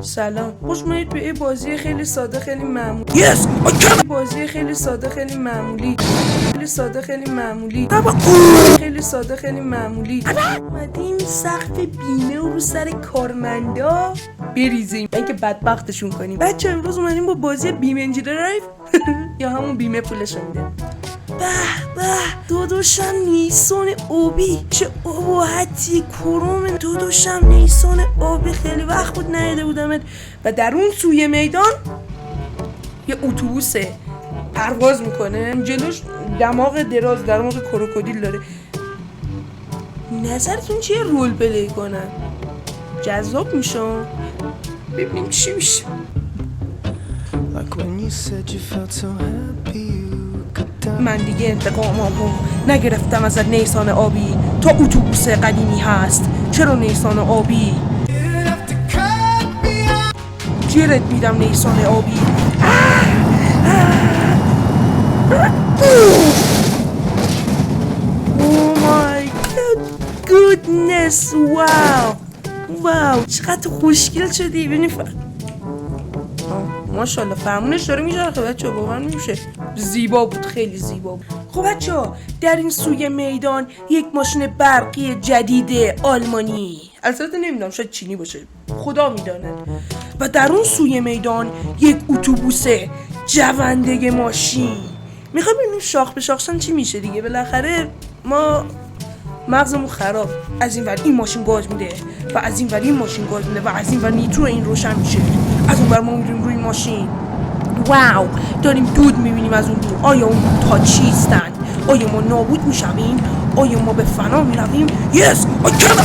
سلام، خوش اومدید به یه بازی خیلی ساده خیلی معمولی. بازی خیلی ساده خیلی معمولی. خیلی ساده خیلی معمولی. خیلی ساده خیلی معمولی. اومدیم سقف بیمه و رو سر کارمندا بریزیم اینکه بدبختشون کنیم. بچه امروز اومدیم با بازی بیمه انجینیر یا همون بیمه پولشون میده. به داداشم نیسان آبی، چه اباحتی کروم. داداشم نیسان آبی، خیلی وقت بود ندیده بودمت. و در اون سوی میدان یه اتوبوسه پرواز میکنه، جلوش دماغ دراز، دماغ کروکودیل داره. نظرتون چیه رول پلی کنن؟ جذاب میشه، ببینیم چی میشه. من دیگه انتقاممو نگرفتم ازت نیسان آبی، تا اتوبوس قدیمی هست. چرا نیسان آبی؟ جرت میدم نیسان آبی. Oh my goodness. واو چقدر خوشگل شدی. ببینید ماشاءالله فرمونش داره میچرخه بچه، باور نمیشه. زیبا بود، خیلی زیبا بود. خب بچه در این سوی میدان یک ماشین برقی جدید آلمانی، البته نمیدونم شاید چینی باشه، خدا میدانه. و در اون سوی میدان یک اتوبوس جونده ماشین. میخوام ببینیم شاخ به شاخشن چی میشه دیگه. بالاخره ما مغزمون خراب. از این ور این ماشین گاز میده و از این ور این ماشین گاز میده و از این ور نیترو این روشن میشه. از اون ور ما میریم روی ماشین. واو داریم دود میبینیم از اون دور. آیا اون دودها چیستن؟ آیا ما نابود میشویم؟ آیا ما به فنا میرویم؟ Yes I can.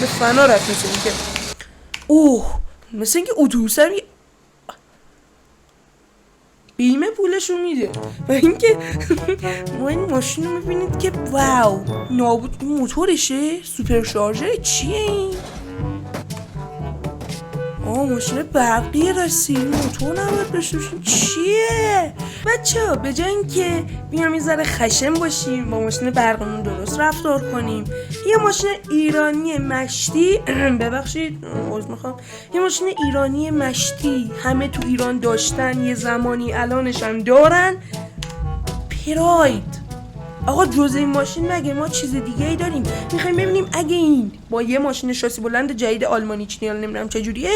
به فنا رفت مثل اینکه. مثل اینکه اتوبوس هم بیمه پولشو میده. و اینکه ما این ماشین رو میبینید که واو نابود. این موتورشه؟ سوپر شارژر چیه این؟ ماشین برقی رسید، موتور نباید داشته باشیم. چیه؟ بچه ها به جای اینکه بیام یه ذره خشن باشیم با ماشین برقمون درست رفتار کنیم، یه ماشین ایرانی مشتی ببخشید عذر میخوام، یه ماشین ایرانی مشتی همه تو ایران داشتن، یه زمانی الانش هم دارن، پراید. آقا جز این ماشین مگه ما چیز دیگه ای داریم؟ میخوایم ببینیم اگه این با یه ماشین شاسی بلند جدید آلمانی چینی نمیدونم چجوریه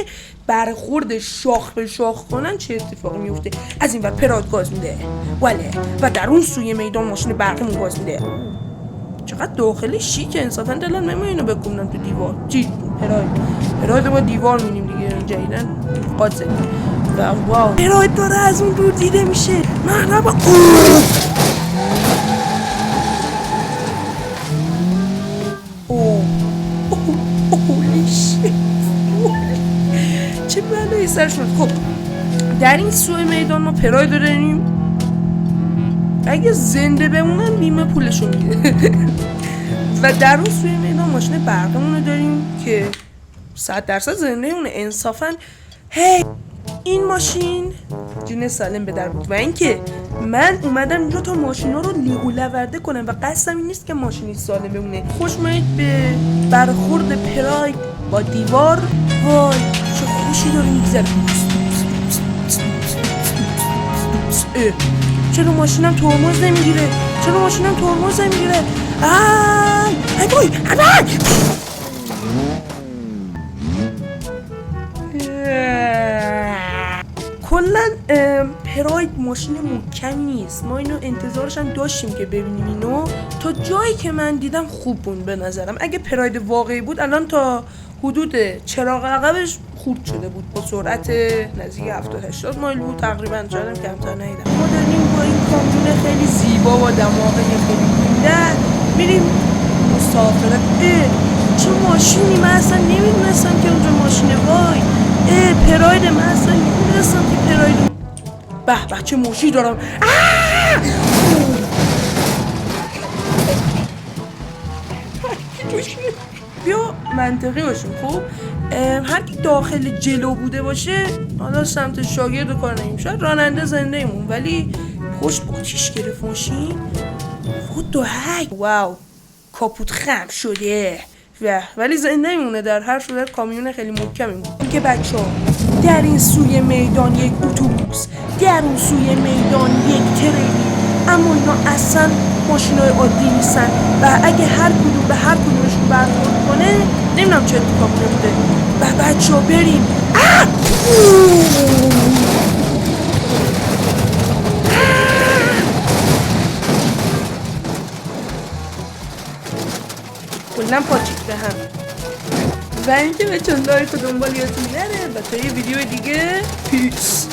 برخورد شاخ به شاخ کنن چه اتفاقی میفته. از این ور پراید گاز میده وله و در اون سوی میدان ماشین برقمون گاز میده. چقدر داخل شیکه، انصافا دلم نمیاد اینو بکنم تو دیوار. چی پراید ما دیوار میبینیم دیگه جدیدن قاد زدیم. و واو پراید داره از اون دور دیده میشه. مرحبا. چه بلایی سر شد. خب در این سوی میدان ما پراید داریم. اگه زنده بمونن بیمه پولشو میده. و در اون سوی میدان ماشین برقمونو داریم که 100% زنده مونه. انصافا هی این ماشین جون سالم به در بود. و اینکه من اومدم اینجا تا ماشینا رو لیگو لورده کنم و قصدم این نیست که ماشینی سالم بمونه. خوش اومدید به برخورد پراید با دیوار. وای چه خوشی داره میگذره. چرا ماشینم ترمز نمیگیره؟ ای بای کلن پراید ماشین محکمی نیست. ما اینو انتظارش هم داشتیم که ببینیم اینو. تا جایی که من دیدم خوب بود به نظرم. اگه پراید واقعی بود الان تا حدود چراغ عقبش خورد شده بود با سرعت نزدیک 70-80 مایل بود تقریبا، شاید کمتر ندیدم. ما داریم با این کامیون خیلی زیبا با دماغ خیلی گنده میریم مسافرت. چه ماشینی؟ من اصلا نمیدونستم که اونجا ماشینه. وای پراید، من اصلا نمیدونستم که پراید. به چه موشی دارم. بیا منطقی باشیم. خب هر کی داخل جلو بوده باشه حالا سمت شاگرد کار نمیم، شاید راننده زنده ایمون، ولی خوش آتیش گرفت ماشین. خود واو کاپوت خم شده ولی زنده میمونه، در هر صورت کامیون خیلی محکمی بود. که بچه‌ها در این سوی میدان یک اتوبوس، در اون سوی میدان یک تریلی، اما اینا اصلا ماشینای عادی نیستن و اگه هر کدوم به هر کدومشون برخورد کنه نمیدونم چه اتفاقی میفته. و بچه‌ها بریم. کلن پاچیک به هم. و اینکه به چون لایک و دنبال یادتون نره و تا یه ویدیو دیگه پیس.